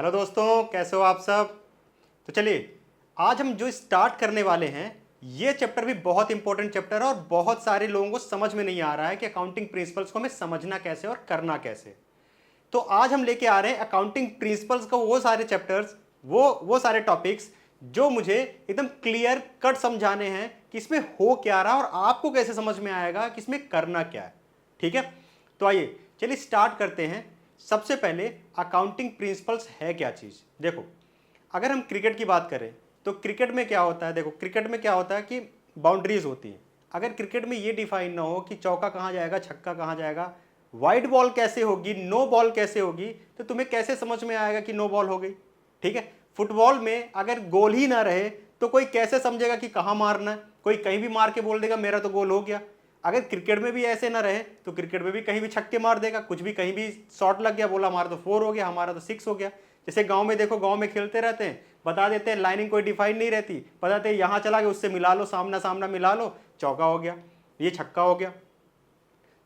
Hello दोस्तों, कैसे हो आप सब। तो चलिए, आज हम जो स्टार्ट करने वाले हैं ये चैप्टर भी बहुत इंपॉर्टेंट चैप्टर है और बहुत सारे लोगों को समझ में नहीं आ रहा है कि अकाउंटिंग प्रिंसिपल्स को हमें समझना कैसे और करना कैसे। तो आज हम लेके आ रहे हैं अकाउंटिंग प्रिंसिपल्स को वो सारे चैप्टर्स, वो सारे टॉपिक्स जो मुझे एकदम क्लियर कट समझाने हैं कि इसमें हो क्या रहा है और आपको कैसे समझ में आएगा कि इसमें करना क्या है। ठीक है, तो आइए चलिए स्टार्ट करते हैं। सबसे पहले अकाउंटिंग प्रिंसिपल्स है क्या चीज़। देखो, अगर हम क्रिकेट की बात करें तो क्रिकेट में क्या होता है। देखो, क्रिकेट में क्या होता है कि बाउंड्रीज होती हैं। अगर क्रिकेट में ये डिफाइन ना हो कि चौका कहाँ जाएगा, छक्का कहाँ जाएगा, वाइड बॉल कैसे होगी, नो बॉल कैसे होगी, तो तुम्हें कैसे समझ में आएगा कि नो बॉल हो गई। ठीक है, फुटबॉल में अगर गोल ही ना रहे तो कोई कैसे समझेगा कि कहाँ मारना है। कोई कहीं भी मार के बोल देगा मेरा तो गोल हो गया। अगर क्रिकेट में भी ऐसे ना रहे तो क्रिकेट में भी कहीं भी छक्के मार देगा, कुछ भी कहीं भी शॉट लग गया, बोला हमारा तो 4 हो गया, हमारा तो 6 हो गया। जैसे गांव में देखो, गांव में खेलते रहते हैं, बता देते हैं लाइनिंग कोई डिफाइन नहीं रहती, बताते हैं यहाँ चला गया उससे मिला लो, सामना सामना मिला लो, चौका हो गया, ये छक्का हो गया।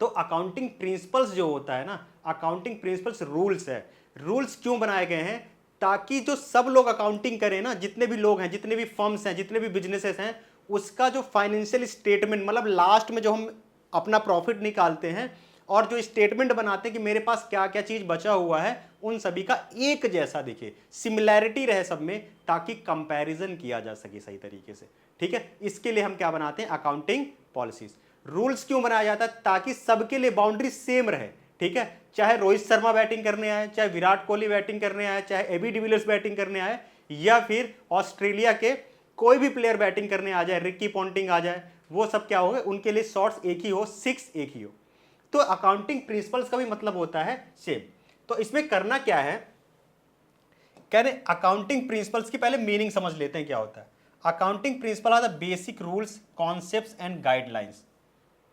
तो अकाउंटिंग प्रिंसिपल्स जो होता है ना, अकाउंटिंग प्रिंसिपल्स रूल्स है। रूल्स क्यों बनाए गए हैं? ताकि जो सब लोग अकाउंटिंग करें ना, जितने भी लोग हैं, जितने भी फर्म्स हैं, जितने भी बिजनेसेस हैं, उसका जो फाइनेंशियल स्टेटमेंट, मतलब लास्ट में जो हम अपना प्रॉफिट निकालते हैं और जो स्टेटमेंट बनाते हैं कि मेरे पास क्या क्या चीज बचा हुआ है, उन सभी का एक जैसा दिखे, सिमिलैरिटी रहे सब में, ताकि कंपैरिजन किया जा सके सही तरीके से। ठीक है, इसके लिए हम क्या बनाते हैं? Accounting policies. रूल्स क्यों बनाया जाता है? ताकि सबके लिए बाउंड्री सेम रहे। ठीक है, चाहे रोहित शर्मा बैटिंग करने आए, चाहे विराट कोहली बैटिंग करने आए, चाहे एबी डिविलियर्स बैटिंग करने आए, या फिर ऑस्ट्रेलिया के कोई भी प्लेयर बैटिंग करने आ जाए, रिक्की पॉन्टिंग आ जाए, वो सब क्या हो गए, उनके लिए शॉट्स एक ही हो, 6 एक ही हो। तो अकाउंटिंग प्रिंसिपल्स का भी मतलब होता है सेम। तो इसमें करना क्या है, कह रहे अकाउंटिंग प्रिंसिपल्स की पहले मीनिंग समझ लेते हैं क्या होता है। Accounting principle are the basic rules, concepts and guidelines.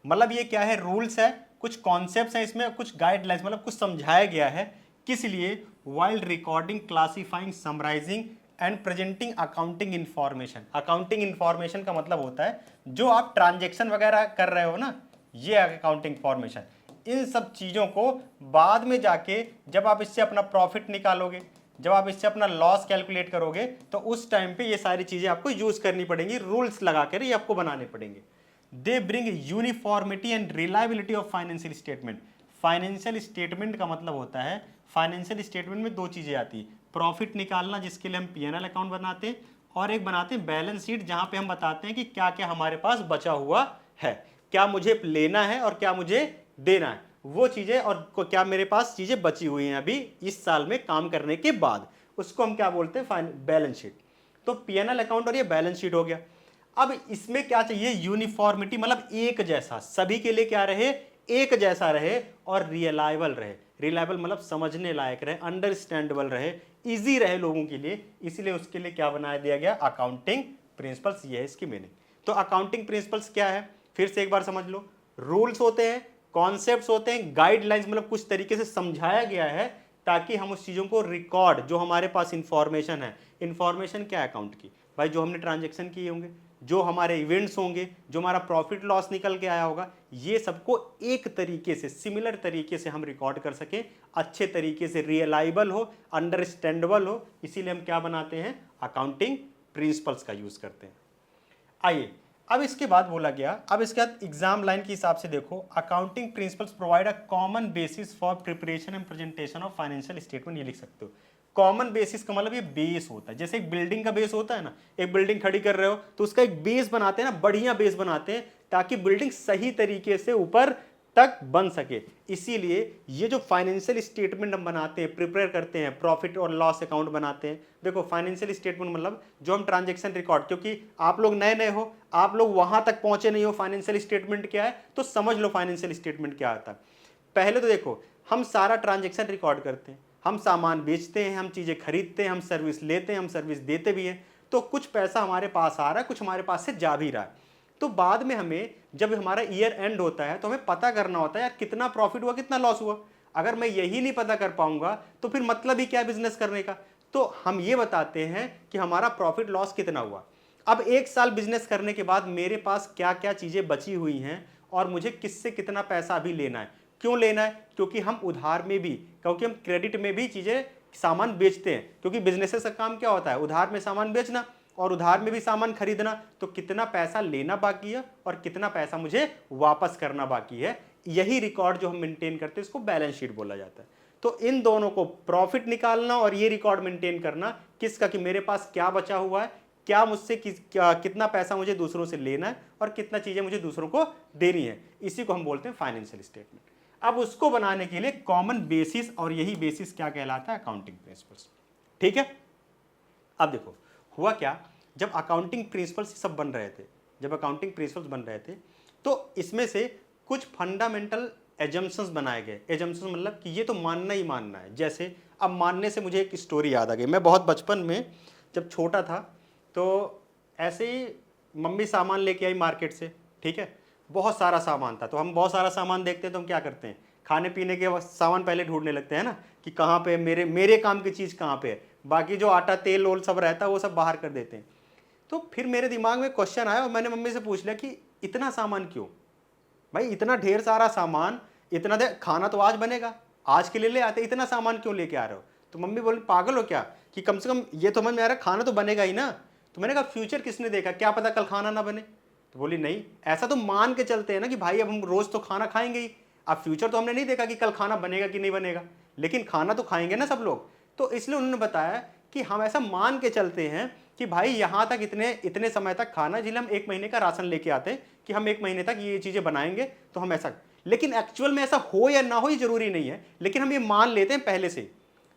मतलब ये क्या है? रूल्स है, कुछ कॉन्सेप्ट्स हैं इसमें, कुछ गाइडलाइंस, मतलब कुछ समझाया गया है। किस लिए? While recording, classifying, summarising and presenting accounting information. Accounting information का मतलब होता है जो आप ट्रांजेक्शन वगैरह कर रहे हो ना, ये अकाउंटिंग इंफॉर्मेशन। इन सब चीज़ों को बाद में जाके जब आप इससे अपना प्रॉफिट निकालोगे, जब आप इससे अपना लॉस कैलकुलेट करोगे, तो उस टाइम पे ये सारी चीज़ें आपको यूज़ करनी पड़ेंगी, रूल्स लगा कर ये आपको बनाने पड़ेंगे। They bring uniformity and reliability of financial statement. Financial statement का मतलब होता है, फाइनेंशियल स्टेटमेंट में 2 चीज़ें आती है, प्रॉफिट निकालना जिसके लिए हम पीएनएल अकाउंट बनाते हैं, और एक बनाते हैं बैलेंस शीट जहां पे हम बताते हैं कि क्या क्या हमारे पास बचा हुआ है, क्या मुझे लेना है और क्या मुझे देना है, वो चीज़ें, और क्या मेरे पास चीज़ें बची हुई हैं अभी इस साल में काम करने के बाद, उसको हम क्या बोलते हैं? Balance sheet. तो पीएनएल अकाउंट और ये बैलेंस शीट हो गया। अब इसमें क्या चाहिए? यूनिफॉर्मिटी, मतलब एक जैसा, सभी के लिए क्या रहे? एक जैसा रहे, और रियलाइबल रहे। रिलायबल मतलब समझने लायक रहे, अंडरस्टैंडेबल रहे, इजी रहे लोगों के लिए, इसलिए उसके लिए क्या बना दिया गया? Accounting principles. ये है इसकी मीनिंग। तो अकाउंटिंग प्रिंसिपल्स क्या है, फिर से एक बार समझ लो। रूल्स होते हैं, कॉन्सेप्ट्स होते हैं, गाइडलाइंस मतलब कुछ तरीके से समझाया गया है ताकि हम उस चीज़ों को रिकॉर्ड, जो हमारे पास इंफॉर्मेशन है, इंफॉर्मेशन क्या है अकाउंट की? भाई जो हमने ट्रांजेक्शन किए होंगे, जो हमारे इवेंट्स होंगे, जो हमारा प्रॉफिट लॉस निकल के आया होगा, ये सबको एक तरीके से, सिमिलर तरीके से हम रिकॉर्ड कर सकें, अच्छे तरीके से, रियलाइबल हो, अंडरस्टैंडेबल हो, इसीलिए हम क्या बनाते हैं? अकाउंटिंग प्रिंसिपल्स का यूज करते हैं। आइए, अब इसके बाद बोला गया, अब इसके बाद एग्जाम लाइन के हिसाब से देखो, accounting principles provide a common basis for preparation and presentation of financial statement. ये लिख सकते हो। कॉमन बेसिस का मतलब ये बेस होता है, जैसे एक बिल्डिंग का बेस होता है ना, एक बिल्डिंग खड़ी कर रहे हो तो उसका एक बेस बनाते हैं ना, बढ़िया बेस बनाते हैं ताकि बिल्डिंग सही तरीके से ऊपर तक बन सके। इसीलिए ये जो फाइनेंशियल स्टेटमेंट हम बनाते हैं, प्रिपेयर करते हैं, प्रॉफिट और लॉस अकाउंट बनाते हैं। देखो, फाइनेंशियल स्टेटमेंट मतलब जो हम ट्रांजैक्शन रिकॉर्ड, क्योंकि आप लोग नए नए हो, आप लोग वहां तक पहुंचे नहीं हो फाइनेंशियल स्टेटमेंट क्या है, तो समझ लो फाइनेंशियल स्टेटमेंट क्या आता है। पहले तो देखो, हम सारा ट्रांजैक्शन रिकॉर्ड करते हैं, हम सामान बेचते हैं, हम चीजें खरीदते हैं, हम सर्विस लेते हैं, हम सर्विस देते भी हैं, तो कुछ पैसा हमारे पास आ रहा है, कुछ हमारे पास से जा भी रहा है। तो बाद में हमें, जब हमारा ईयर एंड होता है, तो हमें पता करना होता है यार कितना प्रॉफिट हुआ, कितना लॉस हुआ। अगर मैं यही नहीं पता कर पाऊंगा तो फिर मतलब ही क्या है बिजनेस करने का। तो हम ये बताते हैं कि हमारा प्रॉफिट लॉस कितना हुआ। अब 1 साल बिजनेस करने के बाद मेरे पास क्या क्या चीजें बची हुई हैं और मुझे किससे कितना पैसा अभी लेना है। क्यों लेना है? क्योंकि हम उधार में भी, क्योंकि हम क्रेडिट में भी चीजें सामान बेचते हैं, क्योंकि बिजनेसेस का काम क्या होता है, उधार में सामान बेचना और उधार में भी सामान खरीदना। तो कितना पैसा लेना बाकी है और कितना पैसा मुझे वापस करना बाकी है, यही रिकॉर्ड जो हम मेंटेन करते हैं इसको बैलेंस शीट बोला जाता है। तो इन दोनों को, प्रॉफिट निकालना और ये रिकॉर्ड मेंटेन करना किसका, कि मेरे पास क्या बचा हुआ है, क्या मुझसे कितना पैसा मुझे दूसरों से लेना है और कितना चीजें मुझे दूसरों को देनी है, इसी को हम बोलते हैं फाइनेंशियल स्टेटमेंट। अब उसको बनाने के लिए कॉमन बेसिस, और यही बेसिस क्या कहलाता है, अकाउंटिंग प्रिंसिपल्स। ठीक है, अब देखो हुआ क्या, जब अकाउंटिंग प्रिंसिपल्स सब बन रहे थे, जब अकाउंटिंग प्रिंसिपल्स बन रहे थे तो इसमें से कुछ फंडामेंटल एजम्पशंस बनाए गए। एजम्पशंस मतलब कि ये तो मानना ही मानना है। जैसे अब मानने से मुझे एक स्टोरी याद आ गई। मैं बहुत बचपन में जब छोटा था तो ऐसे ही मम्मी सामान लेके आई मार्केट से, ठीक है, बहुत सारा सामान था। तो हम बहुत सारा सामान देखते हैं तो हम क्या करते हैं, खाने पीने के सामान पहले ढूंढने लगते हैं ना, कि कहाँ पे मेरे काम की चीज़ कहाँ पे है, बाकी जो आटा तेल ओल सब रहता है वो सब बाहर कर देते हैं। तो फिर मेरे दिमाग में क्वेश्चन आया और मैंने मम्मी से पूछ लिया कि इतना सामान क्यों भाई, इतना ढेर सारा सामान, इतना दे खाना तो आज बनेगा, आज के लिए ले आते, इतना सामान क्यों लेके आ रहे हो। तो मम्मी बोली पागल हो क्या, कि कम से कम ये तो समझ में आ रहा है खाना तो बनेगा ही ना। तो मैंने कहा फ्यूचर किसने देखा, क्या पता कल खाना ना बने। तो बोली नहीं, ऐसा तो मान के चलते हैं ना कि भाई अब हम रोज तो खाना खाएंगे ही, अब फ्यूचर तो हमने नहीं देखा कि कल खाना बनेगा कि नहीं बनेगा, लेकिन खाना तो खाएंगे ना सब लोग। तो इसलिए उन्होंने बताया कि हम ऐसा मान के चलते हैं कि भाई यहाँ तक इतने समय तक खाना, जिसलिए हम 1 महीने का राशन लेके आते हैं कि हम 1 महीने तक ये चीजें बनाएंगे, तो हम ऐसा, लेकिन एक्चुअल में ऐसा हो या ना हो ये जरूरी नहीं है, लेकिन हम ये मान लेते हैं पहले से।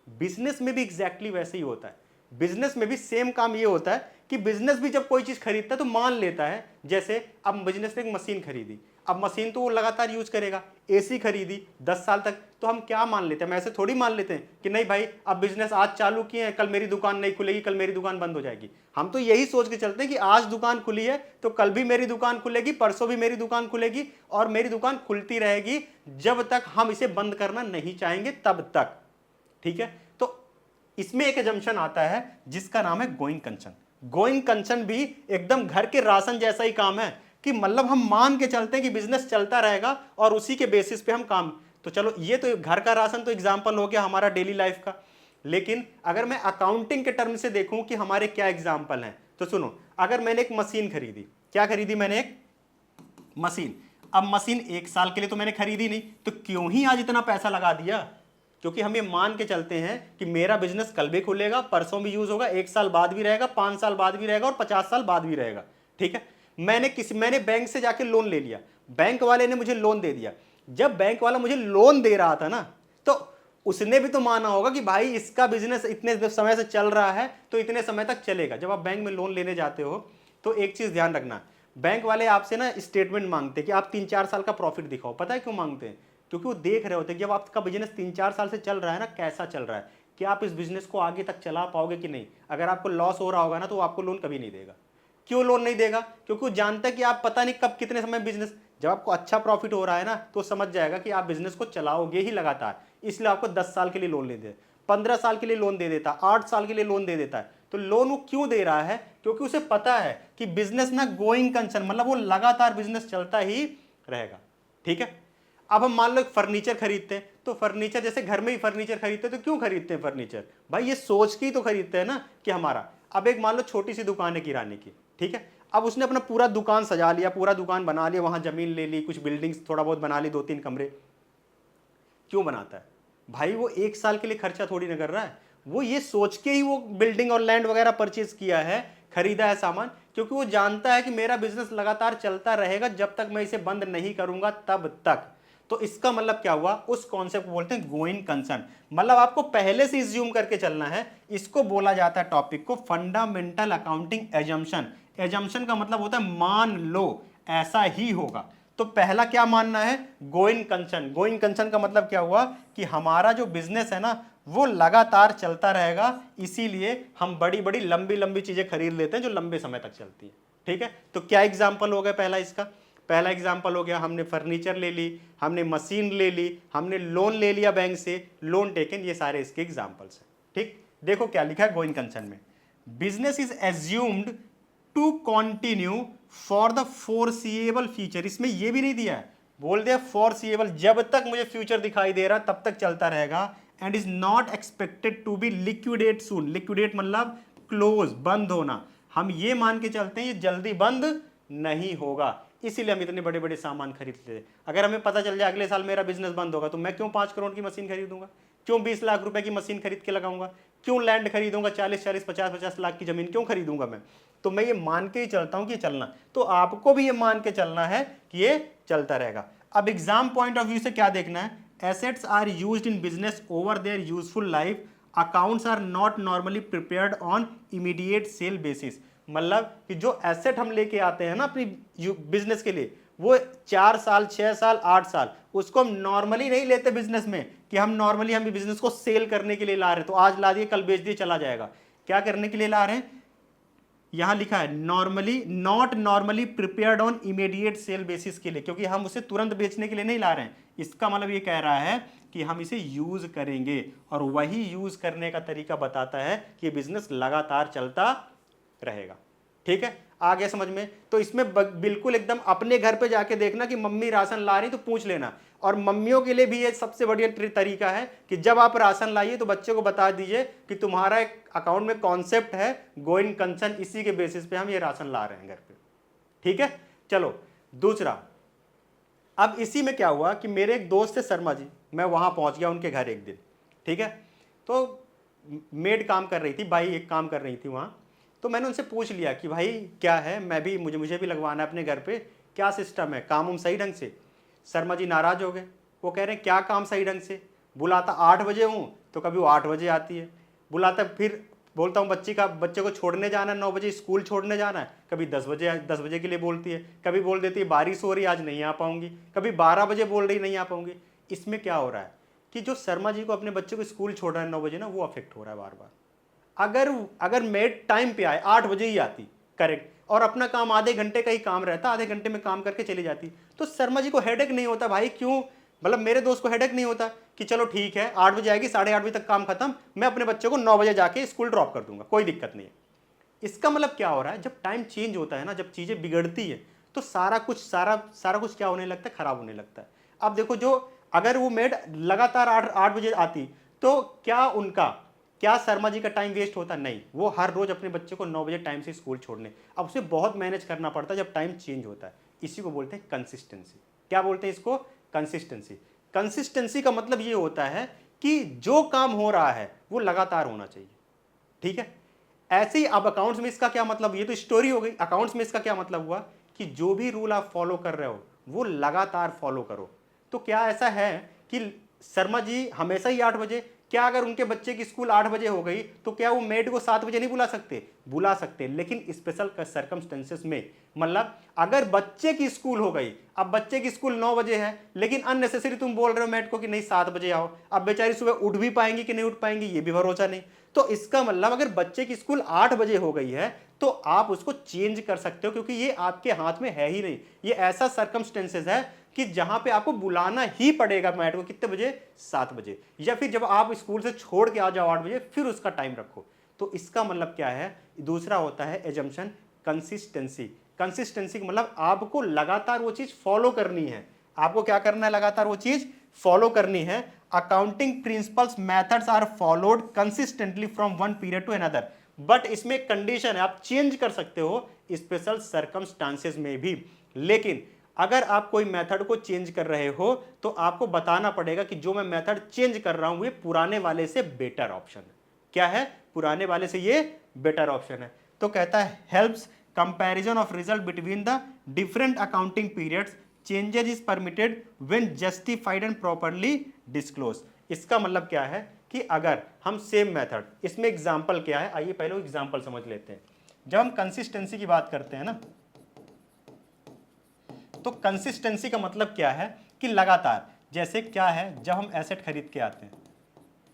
बिजनेस में भी एग्जैक्टली वैसे ही होता है। बिजनेस में भी सेम काम ये होता है कि बिजनेस भी जब कोई चीज खरीदता है तो मान लेता है। जैसे अब बिजनेस ने एक मशीन खरीदी, अब मशीन तो वो लगातार यूज करेगा, एसी खरीदी 10 साल तक, तो हम क्या मान लेते हैं, हम ऐसे थोड़ी मान लेते हैं कि नहीं भाई अब बिजनेस आज चालू किए हैं, कल मेरी दुकान नहीं खुलेगी, कल मेरी दुकान बंद हो जाएगी। हम तो यही सोच के चलते हैं कि आज दुकान खुली है तो कल भी मेरी दुकान खुलेगी, परसों भी मेरी दुकान खुलेगी, और मेरी दुकान खुलती रहेगी जब तक हम इसे बंद करना नहीं चाहेंगे तब तक। ठीक है, तो इसमें एक एजम्पशन आता है जिसका नाम है गोइंग कंसर्न। गोइंग कंसर्न भी एकदम घर के राशन जैसा ही काम है, कि मतलब हम मान के चलते हैं कि बिजनेस चलता रहेगा और उसी के बेसिस पे हम काम। तो चलो ये तो घर का राशन तो एग्जांपल हो गया हमारा डेली लाइफ का, लेकिन अगर मैं अकाउंटिंग के टर्म से देखूं कि हमारे क्या एग्जांपल हैं, तो सुनो, अगर मैंने एक मशीन खरीदी, क्या खरीदी मैंने, एक मशीन। अब मशीन 1 साल के लिए तो मैंने खरीदी नहीं, तो क्यों ही आज इतना पैसा लगा दिया, क्योंकि हम ये मान के चलते हैं कि मेरा बिजनेस कल भी खुलेगा, परसों भी यूज होगा, 1 साल बाद भी रहेगा, 5 साल बाद भी रहेगा और 50 साल बाद भी रहेगा। ठीक है, मैंने बैंक से जाके लोन ले लिया, बैंक वाले ने मुझे लोन दे दिया। जब बैंक वाला मुझे लोन दे रहा था ना, तो उसने भी तो माना होगा कि भाई इसका बिजनेस इतने समय से चल रहा है तो इतने समय तक चलेगा। जब आप बैंक में लोन लेने जाते हो तो एक चीज ध्यान रखना, बैंक वाले आपसे ना स्टेटमेंट मांगते हैं कि आप 3-4 साल का प्रॉफिट दिखाओ। पता है क्यों मांगते हैं, क्योंकि वो देख रहे होते हैं कि जब आपका बिजनेस 3-4 साल से चल रहा है ना, कैसा चल रहा है, कि आप इस बिजनेस को आगे तक चला पाओगे कि नहीं। अगर आपको लॉस हो रहा होगा ना तो वो आपको लोन कभी नहीं देगा। क्यों लोन नहीं देगा, क्योंकि वो जानता है कि आप पता नहीं कब कितने समय बिजनेस, जब आपको अच्छा प्रॉफिट हो रहा है ना तो समझ जाएगा कि आप बिजनेस को चलाओगे ही लगातार, इसलिए आपको 10 साल के लिए लोन ले दे, 15 साल के लिए लोन दे देता, 8 साल के लिए लोन दे देता है। तो लोन वो क्यों दे रहा है, क्योंकि उसे पता है कि बिजनेस ना गोइंग कंसर्न, मतलब वो लगातार बिजनेस चलता ही रहेगा। ठीक है, अब हम मान लो एक फर्नीचर खरीदते हैं, तो फर्नीचर जैसे घर में ही फर्नीचर खरीदते हैं, तो क्यों खरीदते हैं फर्नीचर, भाई ये सोच के ही तो खरीदते हैं ना कि हमारा। अब एक मान लो छोटी सी दुकान है किराने की, ठीक है, अब उसने अपना पूरा दुकान सजा लिया, पूरा दुकान बना लिया, वहां जमीन ले ली, कुछ बिल्डिंग्स थोड़ा बहुत बना ली, 2-3 कमरे। क्यों बनाता है भाई, वो 1 साल के लिए खर्चा थोड़ी ना कर रहा है, वो ये सोच के ही वो बिल्डिंग और लैंड वगैरह परचेज किया है, खरीदा है सामान, क्योंकि वो जानता है कि मेरा बिजनेस लगातार चलता रहेगा जब तक मैं इसे बंद नहीं करूंगा तब तक। तो इसका मतलब क्या हुआ, उस कॉन्सेप्ट को बोलते हैं गोइंग कंसर्न, मतलब आपको पहले से इज्यूम करके चलना है। इसको बोला जाता है टॉपिक को फंडामेंटल अकाउंटिंग एजम्पशन। एजम्पशन का मतलब होता है मान लो ऐसा ही होगा। तो पहला क्या मानना है, गोइंग कंसर्न। गोइंग कंसर्न का मतलब क्या हुआ कि हमारा जो बिजनेस है ना वो लगातार चलता रहेगा, इसीलिए हम बड़ी बड़ी लंबी लंबी चीजें खरीद लेते हैं जो लंबे समय तक चलती है। ठीक है, तो क्या एग्जाम्पल हो गया पहला, इसका पहला एग्जाम्पल हो गया, हमने फर्नीचर ले ली, हमने मशीन ले ली, हमने लोन ले लिया बैंक से, लोन टेकन, ये सारे इसके एग्जाम्पल्स हैं। ठीक, देखो क्या लिखा है गोइंग कंसर्न में, business is assumed to continue for the foreseeable future. इसमें ये भी नहीं दिया है, बोल दिया फोरसीएबल, जब तक मुझे फ्यूचर दिखाई दे रहा तब तक चलता रहेगा, and is not expected to be liquidate soon. Liquidate मतलब क्लोज, बंद होना। हम ये मान के चलते हैं ये जल्दी बंद नहीं होगा, इसीलिए हम इतने बड़े बड़े सामान खरीदते हैं। अगर हमें पता चल जाए अगले साल मेरा बिजनेस बंद होगा तो मैं क्यों 5 करोड़ की मशीन खरीदूंगा, क्यों 20 लाख रुपए की मशीन खरीद के लगाऊंगा, क्यों लैंड खरीदूंगा 40-40, 50-50 लाख की जमीन क्यों खरीदूंगा मैं। तो मैं ये मान के ही चलता हूं कि चलना, तो आपको भी ये मान के चलना है कि ये चलता रहेगा। अब एग्जाम पॉइंट ऑफ व्यू से क्या देखना है, assets are used in business over their useful life, accounts are not normally prepared on immediate sale basis. मतलब कि जो एसेट हम लेके आते हैं ना अपनी बिजनेस के लिए, वो 4 साल 6 साल 8 साल, उसको हम नॉर्मली नहीं लेते बिजनेस में कि हम नॉर्मली हम बिजनेस को सेल करने के लिए ला रहे हैं, तो आज ला दिए कल बेच दिए चला जाएगा। क्या करने के लिए ला रहे हैं, यहां लिखा है normally, not normally prepared on immediate sale basis के लिए, क्योंकि हम उसे तुरंत बेचने के लिए नहीं ला रहे हैं। इसका मतलब ये कह रहा है कि हम इसे यूज करेंगे, और वही यूज करने का तरीका बताता है कि बिजनेस लगातार चलता रहेगा। ठीक है, आ गया समझ में। तो इसमें बिल्कुल एकदम अपने घर पे जाके देखना कि मम्मी राशन ला रही तो पूछ लेना, और मम्मियों के लिए भी ये सबसे बढ़िया तरीका है कि जब आप राशन लाइए तो बच्चे को बता दीजिए कि तुम्हारा एक अकाउंट में कॉन्सेप्ट है गोइंग कंसर्न, इसी के बेसिस पे हम ये राशन ला रहे हैं घर पे। ठीक है, चलो दूसरा। अब इसी में क्या हुआ कि मेरे एक दोस्त है शर्मा जी, मैं वहां पहुंच गया उनके घर एक दिन। ठीक है, तो मेड काम कर रही थी, बाई एक काम कर रही थी वहां। तो मैंने उनसे पूछ लिया कि भाई क्या है, मैं भी मुझे भी लगवाना है अपने घर पे, क्या सिस्टम है, काम सही ढंग से। शर्मा जी नाराज हो गए, वो कह रहे हैं क्या काम सही ढंग से, बुलाता 8 बजे हूँ तो कभी वो 8 बजे आती है, बुलाता फिर बोलता हूँ बच्चे को छोड़ने जाना है 9 बजे, स्कूल छोड़ने जाना है, कभी 10 बजे के लिए बोलती है, कभी बोल देती है बारिश हो रही आज नहीं आ पाऊंगी, कभी 12 बजे बोल रही नहीं आ पाऊंगी। इसमें क्या हो रहा है कि जो शर्मा जी को अपने बच्चे को स्कूल छोड़ रहा है 9 बजे ना, वो अफेक्ट हो रहा है बार बार। अगर मेड टाइम पे आए, 8 बजे ही आती करेक्ट, और अपना काम आधे घंटे का ही काम रहता, आधे घंटे में काम करके चली जाती, तो शर्मा जी को हेडेक नहीं होता। भाई क्यों, मतलब मेरे दोस्त को हेडेक नहीं होता कि चलो ठीक है 8 बजे आएगी, 8:30 बजे तक काम खत्म, मैं अपने बच्चे को 9 बजे जाके स्कूल ड्रॉप कर दूंगा, कोई दिक्कत नहीं है। इसका मतलब क्या हो रहा है, जब टाइम चेंज होता है ना, जब चीजें बिगड़ती है तो सारा कुछ क्या होने लगता है, खराब होने लगता है। अब देखो, जो अगर वो मेड लगातार 8 बजे आती तो क्या शर्मा जी का टाइम वेस्ट होता, नहीं, वो हर रोज अपने बच्चे को 9 बजे टाइम से स्कूल छोड़ने, अब उसे बहुत मैनेज करना पड़ता है जब टाइम चेंज होता है। इसी को बोलते हैं कंसिस्टेंसी। क्या बोलते हैं इसको, कंसिस्टेंसी। कंसिस्टेंसी का मतलब ये होता है कि जो काम हो रहा है वो लगातार होना चाहिए। ठीक है, ऐसे ही अब अकाउंट्स में इसका क्या मतलब, ये तो स्टोरी हो गई। अकाउंट्स में इसका क्या मतलब हुआ कि जो भी रूल आप फॉलो कर रहे हो वो लगातार फॉलो करो। तो क्या ऐसा है कि शर्मा जी हमेशा ही 8 बजे, क्या अगर उनके बच्चे की स्कूल 8 बजे हो गई तो क्या वो मेड को 7 बजे नहीं बुला सकते, बुला सकते, लेकिन स्पेशल सर्कमस्टेंसेस में। मतलब अगर बच्चे की स्कूल हो गई, अब बच्चे की स्कूल 9 बजे है, लेकिन अननेसेसरी तुम बोल रहे हो मेड को कि नहीं 7 बजे आओ, अब बेचारी सुबह उठ भी पाएंगी कि नहीं उठ पाएंगी ये भी भरोसा नहीं। तो इसका मतलब अगर बच्चे की स्कूल 8 बजे हो गई है तो आप उसको चेंज कर सकते हो, क्योंकि ये आपके हाथ में है ही नहीं। ये ऐसा सर्कमस्टेंसेस है कि जहां पे आपको बुलाना ही पड़ेगा मैट को, कितने बजे, 7 बजे, या फिर जब आप स्कूल से छोड़ के आ जाओ 8 बजे, फिर उसका टाइम रखो। तो इसका मतलब क्या है, दूसरा होता है एजम्पशन, कंसिस्टेंसी। कंसिस्टेंसी का मतलब आपको लगातार वो चीज फॉलो करनी है। आपको क्या करना है, लगातार वो चीज फॉलो करनी है। Accounting principles methods are followed consistently from one period to another, but इसमें एक कंडीशन है, आप चेंज कर सकते हो स्पेशल सर्कमस्टांसेस में भी। लेकिन अगर आप कोई मेथड को चेंज कर रहे हो तो आपको बताना पड़ेगा कि जो मैं मेथड चेंज कर रहा हूं ये पुराने वाले से बेटर ऑप्शन है। क्या है, पुराने वाले से ये बेटर ऑप्शन है। तो कहता है helps comparison of result between the different accounting periods, changes is permitted when justified and properly disclose. इसका मतलब क्या है कि अगर हम सेम मेथड, इसमें एग्जांपल क्या है, आइए पहले एग्जांपल समझ लेते हैं। जब हम कंसिस्टेंसी की बात करते हैं ना, तो कंसिस्टेंसी का मतलब क्या है कि लगातार, जैसे क्या है, जब हम एसेट खरीद के आते हैं,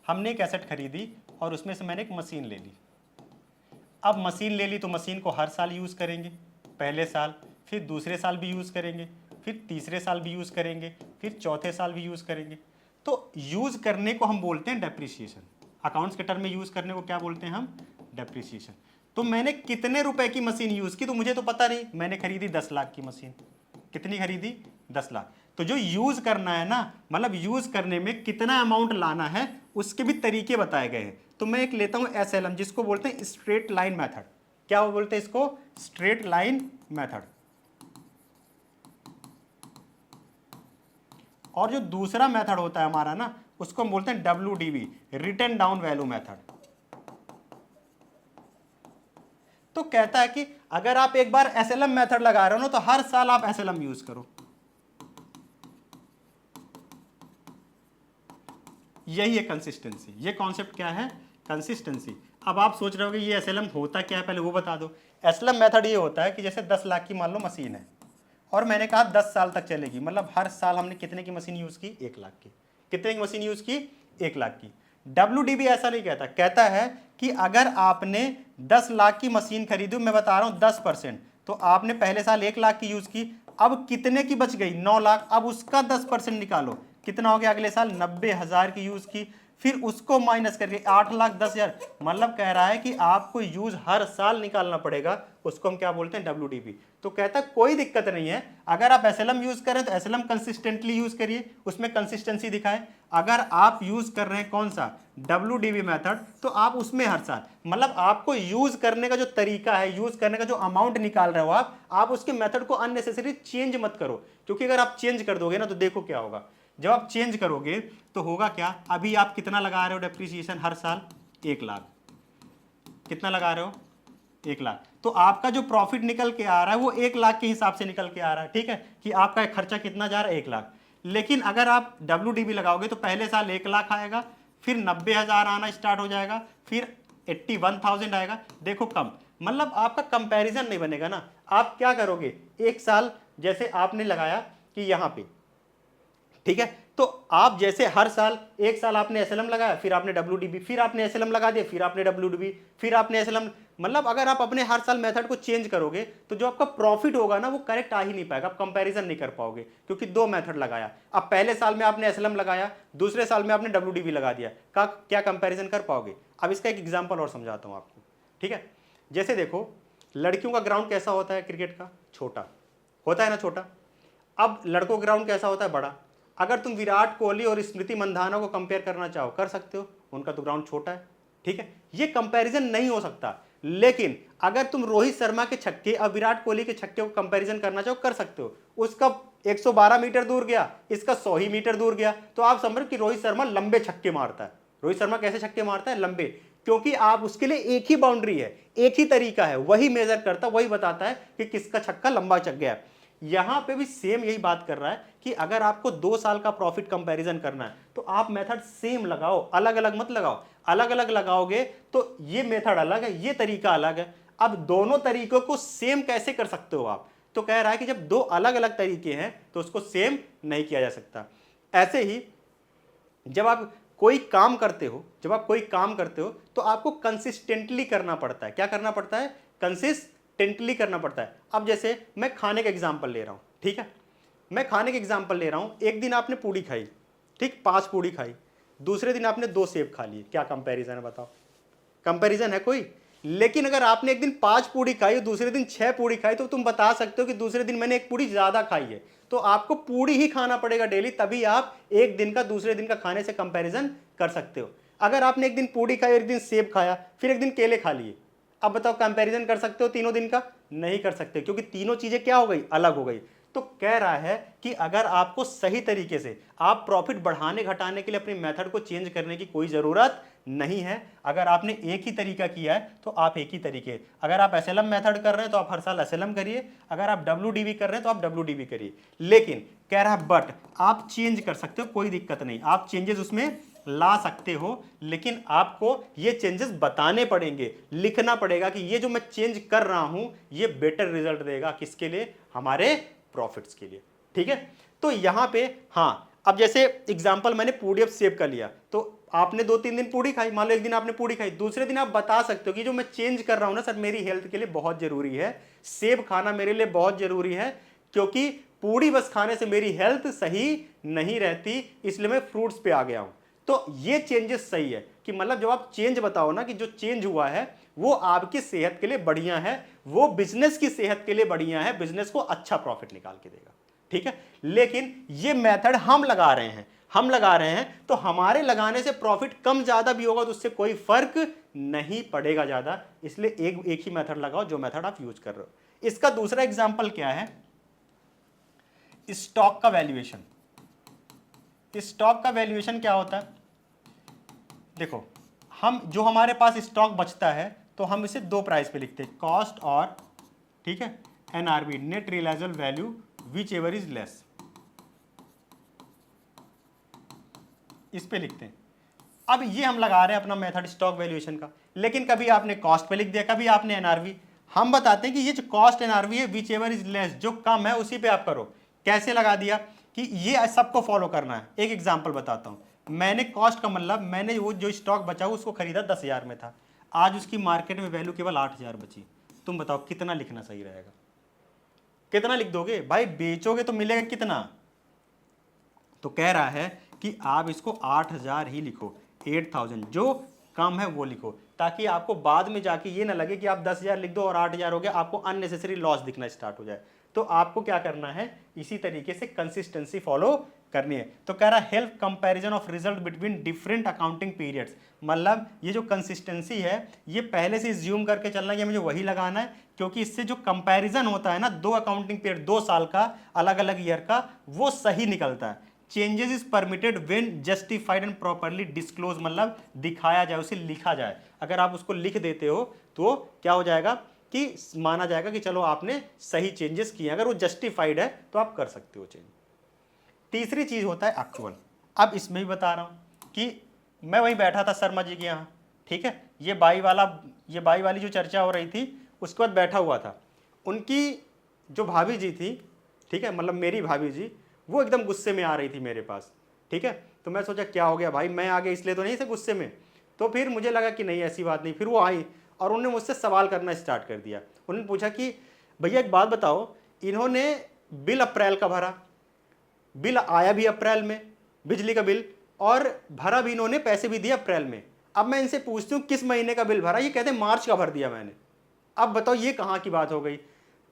हमने एक एसेट खरीदी और उसमें से मैंने एक मशीन ले ली। अब मशीन ले ली तो मशीन को हर साल यूज करेंगे, पहले साल, फिर दूसरे साल भी यूज करेंगे, फिर तीसरे साल भी यूज करेंगे, फिर चौथे साल भी यूज करेंगे। तो यूज करने को हम बोलते हैं डेप्रिसिएशन। अकाउंट्स के टर्म में यूज करने को क्या बोलते हैं हम, डेप्रिसिएशन। तो मैंने कितने रुपए की मशीन यूज की तो मुझे तो पता नहीं, मैंने खरीदी 10 लाख की मशीन। कितनी खरीदी, 10 लाख। तो जो यूज करना है ना, मतलब यूज करने में कितना अमाउंट लाना है उसके भी तरीके बताए गए हैं। तो मैं एक लेता हूं SLM, जिसको बोलते हैं स्ट्रेट लाइन मेथड। क्या वो बोलते हैं इसको? Straight line method. और जो दूसरा मेथड होता है हमारा ना, उसको हम बोलते हैं WDV, written down value method. तो कहता है कि अगर आप एक बार SLM मेथड लगा रहे हो ना, तो हर साल आप SLM यूज करो। यही है कंसिस्टेंसी। ये कॉन्सेप्ट क्या है? कंसिस्टेंसी। अब आप सोच रहे हो कि ये SLM होता क्या है, पहले वो बता दो। SLM मेथड ये होता है कि जैसे 10 लाख की मान लो मशीन है, और मैंने कहा 10 साल तक चलेगी, मतलब हर साल हमने कितने की मशीन यूज की? 1 लाख की। कितने की मशीन यूज की? 1 लाख की। WDB ऐसा नहीं कहता, कहता है कि अगर आपने 10 लाख की मशीन खरीदी, मैं बता रहा हूं 10%, तो आपने पहले साल 1 लाख की यूज की, अब कितने की बच गई? 9 लाख। अब उसका 10% निकालो, कितना हो गया? अगले साल 90,000 की यूज की, फिर उसको माइनस करके 8,10,000। मतलब कह रहा है कि आपको यूज हर साल निकालना पड़ेगा। उसको हम क्या बोलते हैं? WDB। तो कहता है कोई दिक्कत नहीं है, अगर आप SLM यूज करें तो SLM कंसिस्टेंटली यूज करिए, उसमें कंसिस्टेंसी दिखाए। अगर आप यूज कर रहे हैं कौन सा? WDB मेथड, तो आप उसमें हर साल, मतलब आपको यूज करने का जो तरीका है, यूज करने का जो अमाउंट निकाल रहे हो आप उसके मेथड को अननेसेसरी चेंज मत करो। क्योंकि अगर आप चेंज कर दोगे ना, तो देखो क्या होगा। जब आप चेंज करोगे तो होगा क्या? अभी आप कितना लगा रहे हो डेप्रिसिएशन हर साल? 1 लाख। कितना लगा रहे हो? 1 लाख। तो आपका जो प्रॉफिट निकल के आ रहा है वो 1 लाख के हिसाब से निकल के आ रहा है। ठीक है, कि आपका खर्चा कितना जा रहा है? 1 लाख। लेकिन अगर आप WDB लगाओगे तो पहले साल 1 लाख आएगा, फिर 90,000 आना स्टार्ट हो जाएगा, फिर 81,000 आएगा। देखो कम, मतलब आपका कंपैरिजन नहीं बनेगा ना। आप क्या करोगे? एक साल जैसे आपने लगाया कि यहां पे, ठीक है, तो आप जैसे हर साल, एक साल आपने SLM लगाया, फिर आपने WDB, फिर आपने SLM लगा दिया, फिर आपने WDB, फिर आपने SLM, मतलब अगर आप अपने हर साल मेथड को चेंज करोगे तो जो आपका प्रॉफिट होगा ना, वो करेक्ट आ ही नहीं पाएगा, आप कंपैरिजन नहीं कर पाओगे, क्योंकि दो मेथड लगाया। अब पहले साल में आपने SLM लगाया, दूसरे साल में आपने WDB लगा दिया, क्या कंपैरिजन कर पाओगे? अब इसका एक एग्जाम्पल और समझाता हूं आपको। ठीक है, जैसे देखो, लड़कियों का ग्राउंड कैसा होता है क्रिकेट का? छोटा होता है ना, छोटा। अब लड़कों का ग्राउंड कैसा होता है? बड़ा। अगर तुम विराट कोहली और स्मृति मंधाना को कंपेयर करना चाहो, कर सकते हो, उनका तो ग्राउंड छोटा है। ठीक है, ये कंपैरिजन नहीं हो सकता। लेकिन अगर तुम रोहित शर्मा के छक्के और विराट कोहली के छक्के को कंपैरिजन करना चाहो, कर सकते हो। उसका 112 मीटर दूर गया, इसका 100 ही मीटर दूर गया, तो आप समझो कि रोहित शर्मा लंबे छक्के मारता है। रोहित शर्मा कैसे छक्के मारता है? लंबे। क्योंकि आप उसके लिए एक ही बाउंड्री है, एक ही तरीका है, वही मेजर करता, वही बताता है कि किसका छक्का लंबा चक गया। यहां पे भी सेम यही बात कर रहा है कि अगर आपको 2 साल का प्रॉफिट कंपैरिजन करना है तो आप मेथड सेम लगाओ, अलग अलग मत लगाओ। अलग अलग लगाओगे तो ये मेथड अलग है, ये तरीका अलग है। अब दोनों तरीकों को सेम कैसे कर सकते हो आप? तो कह रहा है कि जब दो अलग अलग तरीके हैं तो उसको सेम नहीं किया जा सकता। ऐसे ही जब आप कोई काम करते हो, तो आपको कंसिस्टेंटली करना पड़ता है। क्या करना पड़ता है? कंसिस्टेंटली करना पड़ता है। अब जैसे मैं खाने का एग्जांपल ले रहा हूं, ठीक है, मैं खाने का एग्जांपल ले रहा हूं। एक दिन आपने पूड़ी खाई, ठीक, 5 पूड़ी खाई, दूसरे दिन आपने 2 सेब खा लिए, क्या कंपैरिजन है बताओ? कंपैरिजन है कोई? लेकिन अगर आपने एक दिन 5 पूड़ी खाई और दूसरे दिन 6 पूड़ी खाई, तो तुम बता सकते हो कि दूसरे दिन मैंने 1 पूड़ी ज्यादा खाई है। तो आपको पूड़ी ही खाना पड़ेगा डेली, तभी आप एक दिन का दूसरे दिन का खाने से कंपैरिजन कर सकते हो। अगर आपने एक दिन पूड़ी खाई, एक दिन सेब खाया, फिर एक दिन केले खा लिए, अब बताओ कंपैरिजन कर सकते हो तीनों दिन का? नहीं कर सकते, क्योंकि तीनों चीजें क्या हो गई? अलग हो गई। तो कह रहा है कि अगर आपको सही तरीके से, आप प्रॉफिट बढ़ाने घटाने के लिए अपनी मेथड को चेंज करने की कोई जरूरत नहीं है। अगर आपने एक ही तरीका किया है तो आप एक ही तरीके, अगर आप SLM मेथड कर रहे हैं तो आप हर साल SLM करिए, अगर आप WDB कर रहे हैं तो आप WDB करिए। लेकिन कह रहा है बट आप चेंज कर सकते हो, कोई दिक्कत नहीं, आप चेंजेस उसमें ला सकते हो, लेकिन आपको ये चेंजेस बताने पड़ेंगे, लिखना पड़ेगा कि ये जो मैं चेंज कर रहा हूं ये बेटर रिजल्ट देगा, किसके लिए? हमारे प्रॉफिट्स के लिए। ठीक है, तो यहां पे हाँ, अब जैसे एग्जांपल मैंने पूड़ी और सेब का लिया, तो आपने 2-3 दिन पूड़ी खाई, मान लो एक दिन आपने पूड़ी खाई, दूसरे दिन आप बता सकते हो कि जो मैं चेंज कर रहा हूं ना सर, मेरी हेल्थ के लिए बहुत जरूरी है, सेब खाना मेरे लिए बहुत जरूरी है, क्योंकि पूड़ी बस खाने से मेरी हेल्थ सही नहीं रहती, इसलिए मैं फ्रूट्स पे आ गया हूं। तो ये चेंजेस सही है कि मतलब जब आप चेंज बताओ ना कि जो चेंज हुआ है वो आपकी सेहत के लिए बढ़िया है, वो बिजनेस की सेहत के लिए बढ़िया है, बिजनेस को अच्छा प्रॉफिट निकाल के देगा। ठीक है, लेकिन ये मेथड हम लगा रहे हैं, हम लगा रहे हैं तो हमारे लगाने से प्रॉफिट कम ज्यादा भी होगा तो उससे कोई फर्क नहीं पड़ेगा ज्यादा, इसलिए एक ही मेथड लगाओ जो मेथड आप यूज कर रहे हो। इसका दूसरा एग्जांपल क्या है, स्टॉक का वैल्यूएशन। स्टॉक का वैल्यूएशन क्या होता है, देखो हम जो हमारे पास स्टॉक बचता है तो हम इसे दो प्राइस पे लिखते हैं, कॉस्ट और ठीक है NRV, net realisable value, whichever is less, इस पे लिखते हैं। अब ये हम लगा रहे हैं अपना मेथड स्टॉक वैल्यूएशन का, लेकिन कभी आपने कॉस्ट पे लिख दिया, कभी आपने एनआरवी। हम बताते हैं कि ये जो कॉस्ट एनआरवी है, विच एवर इज लेस, जो कम है उसी पे आप करो। कैसे लगा दिया कि ये सबको फॉलो करना है। एक एग्जांपल बताता हूं, मैंने कॉस्ट का मतलब मैंने वो जो स्टॉक बचा उसको खरीदा 10,000 में था, आज उसकी मार्केट में वैल्यू केवल 8,000 बची। तुम बताओ कितना लिखना सही रहेगा, कितना लिख दोगे भाई, बेचोगे तो मिलेगा कितना। तो कह रहा है कि आप इसको 8,000 ही लिखो, 8,000, जो कम है वो लिखो, ताकि आपको बाद में जाके ये ना लगे कि आप 10,000 लिख दो और 8,000 हो गया, आपको अननेसेसरी लॉस दिखना स्टार्ट हो जाए। तो आपको क्या करना है, इसी तरीके से कंसिस्टेंसी फॉलो करनी है। तो कह रहा है help comparison of result between different accounting periods, मतलब ये जो कंसिस्टेंसी है ये पहले से ज्यूम करके चलना है, ये मुझे वही लगाना है, क्योंकि इससे जो कंपैरिजन होता है ना, दो अकाउंटिंग पीरियड 2 साल का अलग अलग ईयर का, वो सही निकलता है। Changes is permitted when justified and properly disclose, मतलब दिखाया जाए, उसे लिखा जाए। अगर आप उसको लिख देते हो तो क्या हो जाएगा कि माना जाएगा कि चलो आपने सही चेंजेस किए, अगर वो जस्टिफाइड है तो आप कर सकते हो चेंज। तीसरी चीज होता है एक्चुअल। अब इसमें भी बता रहा हूं कि मैं वहीं बैठा था शर्मा जी के यहाँ, ठीक है, ये बाई वाली जो चर्चा हो रही थी, उसके बाद बैठा हुआ था। उनकी जो भाभी जी थी, ठीक है, मतलब मेरी भाभी जी, वो एकदम गुस्से में आ रही थी मेरे पास, ठीक है। तो मैं सोचा क्या हो गया भाई, मैं आ गया इसलिए तो नहीं थे गुस्से में। तो फिर मुझे लगा कि नहीं ऐसी बात नहीं। फिर वो आई और उन्होंने मुझसे सवाल करना स्टार्ट कर दिया। उन्होंने पूछा कि भैया एक बात बताओ, इन्होंने बिल अप्रैल का भरा, बिल आया भी अप्रैल में बिजली का बिल, और भरा भी इन्होंने, पैसे भी दिए अप्रैल में। अब मैं इनसे पूछती हूँ किस महीने का बिल भरा, ये कहते हैं मार्च का भर दिया मैंने। अब बताओ ये कहाँ की बात हो गई,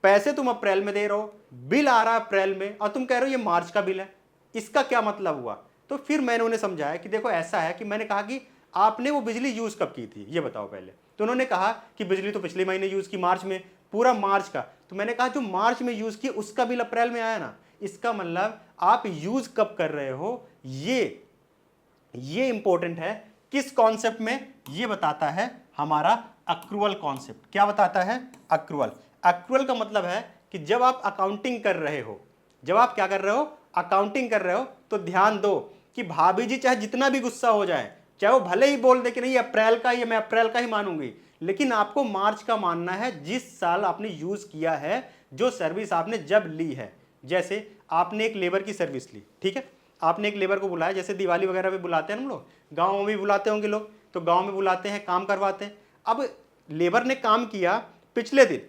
पैसे तुम अप्रैल में दे रहे हो, बिल आ रहा है अप्रैल में, और तुम कह रहे हो ये मार्च का बिल है, इसका क्या मतलब हुआ। तो फिर मैंने उन्हें समझाया कि देखो ऐसा है कि मैंने कहा कि आपने वो बिजली यूज कब की थी ये बताओ पहले। तो उन्होंने कहा कि बिजली तो पिछले महीने यूज की, मार्च में, पूरा मार्च का। तो मैंने कहा जो मार्च में यूज की उसका बिल अप्रैल में आया ना, इसका मतलब आप यूज कब कर रहे हो, ये इंपॉर्टेंट है। किस कॉन्सेप्ट में, ये बताता है हमारा अक्रूवल कॉन्सेप्ट। क्या बताता है, अक्रूवल। अक्रूवल का मतलब है कि जब आप अकाउंटिंग कर रहे हो, जब आप क्या कर रहे हो, अकाउंटिंग कर रहे हो, तो ध्यान दो कि भाभी जी चाहे जितना भी गुस्सा हो जाए, चाहे वो भले ही बोल दे कि नहीं अप्रैल का, ये मैं अप्रैल का ही मानूंगी, लेकिन आपको मार्च का मानना है, जिस साल आपने यूज किया है, जो सर्विस आपने जब ली है। जैसे आपने एक लेबर की सर्विस ली, ठीक है, आपने एक लेबर को बुलाया, जैसे दिवाली वगैरह में बुलाते हैं हम लोग, गाँव में भी बुलाते होंगे लोग, तो गाँव में बुलाते हैं, काम करवाते हैं। अब लेबर ने काम किया पिछले दिन,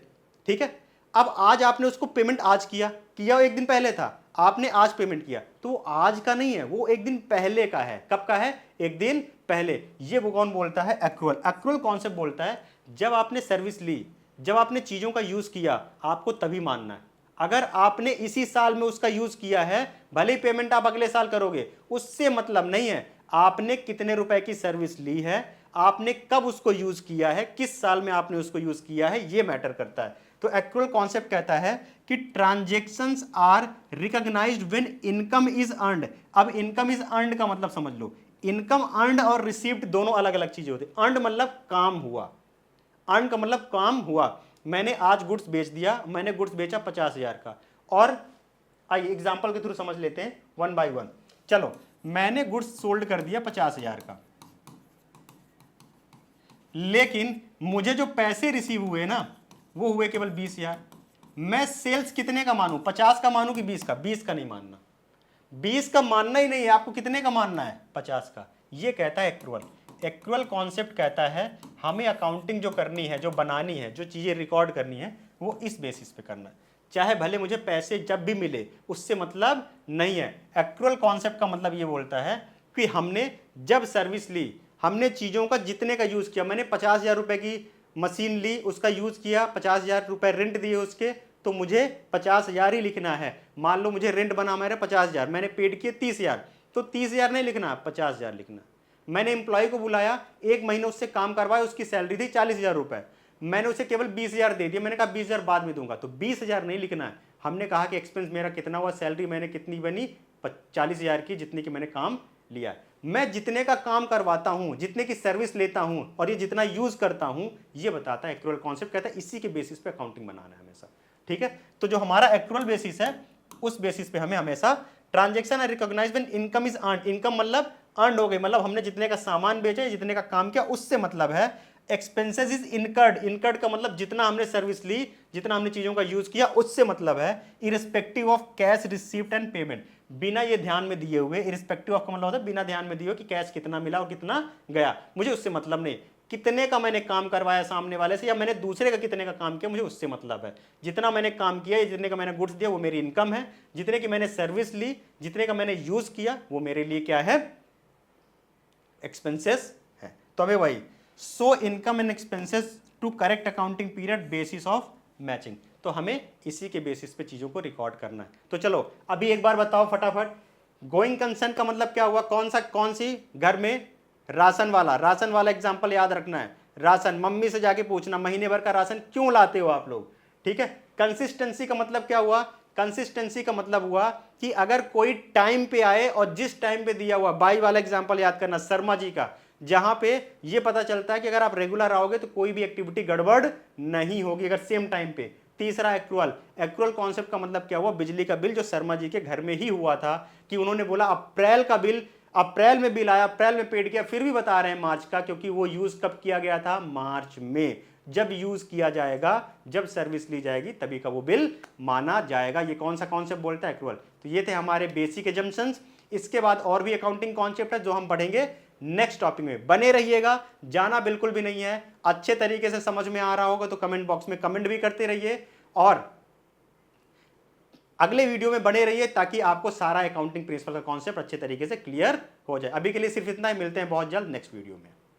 ठीक है, अब आज आपने उसको पेमेंट आज किया एक दिन पहले था, आपने आज पेमेंट किया, तो वो आज का नहीं है, वो एक दिन पहले का है। कब का है, एक दिन पहले। ये वो कौन बोलता है, एक्रूअल। एक्रूअल कॉन्सेप्ट बोलता है जब आपने सर्विस ली, जब आपने चीजों का यूज किया, आपको तभी मानना है। अगर आपने इसी साल में उसका यूज किया है, भले ही पेमेंट आप अगले साल करोगे, उससे मतलब नहीं है। आपने कितने रुपए की सर्विस ली है, आपने कब उसको यूज किया है, किस साल में आपने उसको यूज किया है, ये मैटर करता है। तो एक्रूअल कॉन्सेप्ट कहता है कि transactions are recognised when income is earned. अब इनकम इज अर्न्ड का मतलब समझ लो, इनकम अर्न्ड और रिसीव्ड दोनों अलग अलग चीजें होती है। अर्न्ड मतलब काम हुआ, अर्न का मतलब काम हुआ। मैंने आज गुड्स बेच दिया, मैंने गुड्स बेचा 50,000 का, और आइए एग्जांपल के थ्रू समझ लेते हैं वन बाय वन। चलो मैंने गुड्स सोल्ड कर दिया 50,000 का, लेकिन मुझे जो पैसे रिसीव हुए ना, वो हुए केवल 20,000। मैं सेल्स कितने का मानूं, 50 का मानूं कि 20 का? 20 का नहीं मानना, 20 का मानना ही नहीं है आपको, कितने का मानना है, 50 का। ये कहता है एक्रूअल। एक्रूअल कॉन्सेप्ट कहता है हमें अकाउंटिंग जो करनी है, जो बनानी है, जो चीजें रिकॉर्ड करनी है, वो इस बेसिस पे करना है, चाहे भले मुझे पैसे जब भी मिले, उससे मतलब नहीं है। एक्रूअल कॉन्सेप्ट का मतलब ये बोलता है कि हमने जब सर्विस ली, हमने चीजों का जितने का यूज किया, मैंने 50,000 रुपए की मशीन ली, उसका यूज किया, 50,000 रुपए रेंट दिए उसके, तो मुझे 50,000 ही लिखना है। मान लो मुझे रेंट बना मेरे 50,000, मैंने पेड किए 30,000, तो 30,000 नहीं लिखना, 50,000 लिखना। मैंने एम्प्लॉय को बुलाया, 1 महीने उससे काम करवाया, उसकी सैलरी थी 40,000 रुपए, मैंने उसे केवल 20,000 दे दिया, मैंने कहा 20,000 बाद में दूंगा, तो 20,000 नहीं लिखना है। हमने कहा कि एक्सपेंस मेरा कितना हुआ, सैलरी मैंने कितनी बनी, 40,000 की, जितने की मैंने काम लिया। मैं जितने का काम करवाता हूं, जितने की सर्विस लेता हूं और ये जितना यूज करता हूं, ये बताता है एक्चुअल कॉन्सेप्ट। कहता है इसी के बेसिस पे अकाउंटिंग बनाना है हमेशा, ठीक है। तो जो हमारा एक्चुअल बेसिस है, उस बेसिस पे हमें हमेशा transaction recognise when income is earn, income मतलब अर्न हो गई, मतलब हमने जितने का सामान बेचा, जितने का काम किया, उससे मतलब है। एक्सपेंसेस इज इनकर्ड, इनकर्ड का मतलब जितना हमने सर्विस ली, जितना हमने चीजों का यूज किया, उससे मतलब है। Irrespective of cash received and payment, बिना ये ध्यान में दिए हुए, इरिस्पेक्टिव ऑफ का मतलब होता है बिना ध्यान में दिए हुए कि कैश कितना मिला और कितना गया, मुझे उससे मतलब नहीं। कितने का मैंने काम करवाया सामने वाले से, या मैंने दूसरे का कितने का काम किया, मुझे उससे मतलब है। जितना मैंने काम किया, जितने का मैंने गुड्स दिया, वो मेरी इनकम है। जितने की मैंने सर्विस ली, जितने का मैंने यूज किया, वो मेरे लिए क्या है, एक्सपेंसेस है। तो अबे भाई, so income and expenses to correct accounting period basis of matching, तो हमें इसी के बेसिस पे चीजों को रिकॉर्ड करना है। तो चलो अभी एक बार बताओ फटाफट, गोइंग कंसर्न का मतलब क्या हुआ, कौन सी घर में, राशन वाला एग्जांपल याद रखना है। राशन, मम्मी से जाके पूछना महीने भर का राशन क्यों लाते हो आप लोग, ठीक है। कंसिस्टेंसी का मतलब क्या हुआ, कंसिस्टेंसी का मतलब हुआ कि अगर कोई टाइम पे आए और जिस टाइम पे दिया हुआ, बाई वाला एग्जांपल याद करना शर्मा जी का, जहां पे ये पता चलता है कि अगर आप रेगुलर आओगे तो कोई भी एक्टिविटी गड़बड़ नहीं होगी अगर सेम टाइम पे। तीसरा एक्रुअल, एक्रुअल कॉन्सेप्ट का मतलब क्या हुआ, बिजली का बिल जो शर्मा जी के घर में ही हुआ था, कि उन्होंने बोला अप्रैल का बिल, अप्रैल में बिल आया, अप्रैल में पेड किया, फिर भी बता रहे हैं मार्च का, क्योंकि वो यूज कब किया गया था, मार्च में। जब यूज किया जाएगा, जब सर्विस ली जाएगी, तभी का वो बिल माना जाएगा। ये कौन सा कॉन्सेप्ट बोलता है, एक्रुअल। तो ये थे हमारे बेसिक एजम्पशंस। इसके बाद और भी अकाउंटिंग कॉन्सेप्ट है जो हम पढ़ेंगे नेक्स्ट टॉपिक में। बने रहिएगा, जाना बिल्कुल भी नहीं है। अच्छे तरीके से समझ में आ रहा होगा तो कमेंट बॉक्स में कमेंट भी करते रहिए, और अगले वीडियो में बने रहिए ताकि आपको सारा अकाउंटिंग प्रिंसिपल का कॉन्सेप्ट अच्छे तरीके से क्लियर हो जाए। अभी के लिए सिर्फ इतना ही, मिलते हैं बहुत जल्द नेक्स्ट वीडियो में।